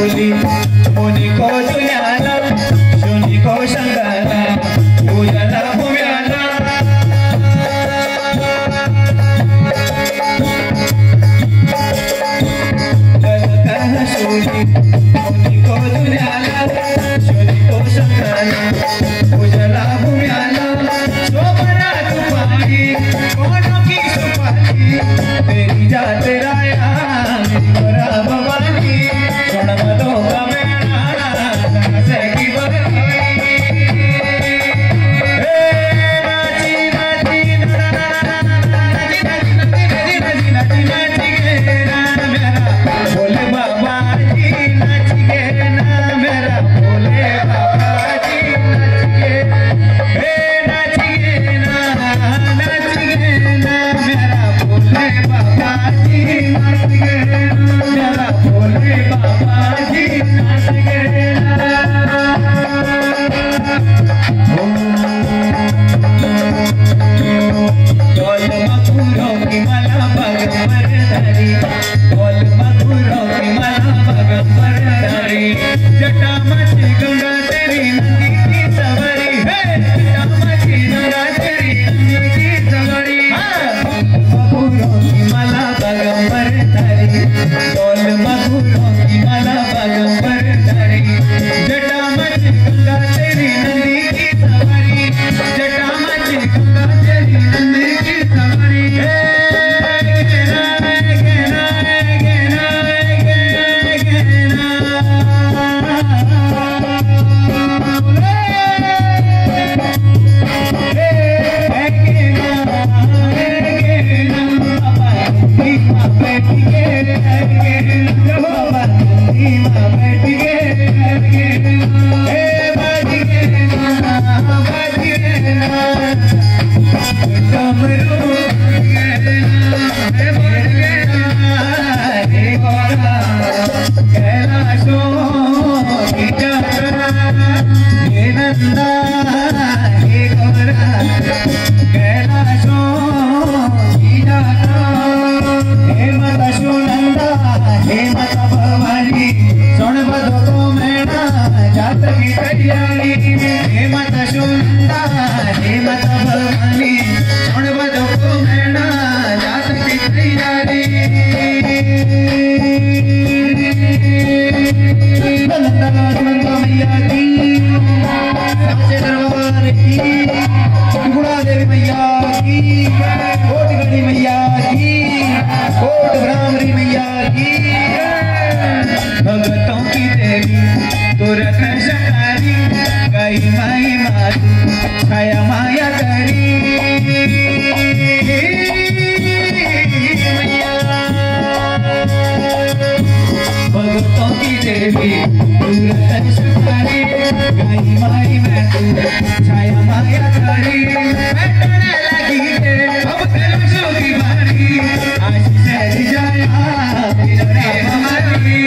शूली मुनि को दुनियाला शूनी को शंकरा पूजना भूम्याला शूली मुनि को दुनियाला शूनी को शंकरा पूजना भूम्याला शोभना तुम्हारी कोनों की सुपारी तेरी जात राया मेरी बरा भवानी सुन मदो का मेरा से की बरई नाची नाची नाची नाची नाची मेरा बोले बाबा जी नाच के ना मेरा बोले बाबा जी नाच के ना मेरा बोले बाबा जी नाच के मेरा बोले बाबा जी नाच के बोल मधुरों की माला भगवर धरी बोल मधुरों की माला भगवर धरी जटा मची गंगा तेरी नंदी की सवारी है जटा मची गंगा तेरी नंदी की सवारी मधुरों की माला भगवर धरी बोल मधुरों की माला भगवर धरी जटा मची गंगा तेरी नंदी की सवारी जटा मची गंगा तेरी नंदी की सवारी भगतों की देवी तुरक शकारी गई माई मातु छाया माया करी भगतों की देवी तुरक शकारी गई माई मातु छाया माया करी बैठने लगी अब कलशों की बारी आशीष जाया हमारी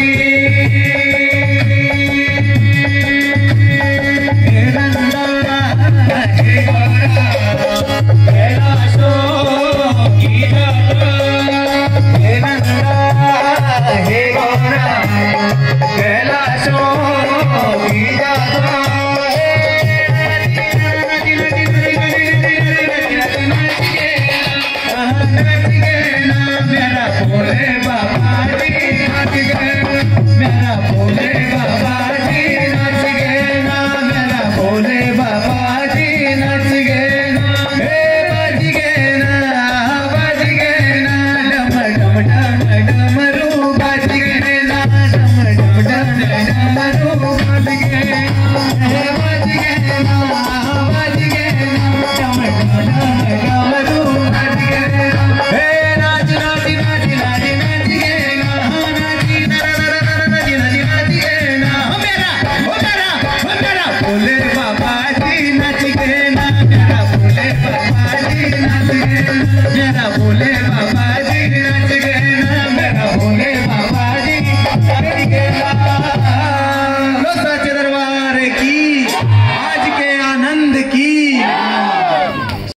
दरबार की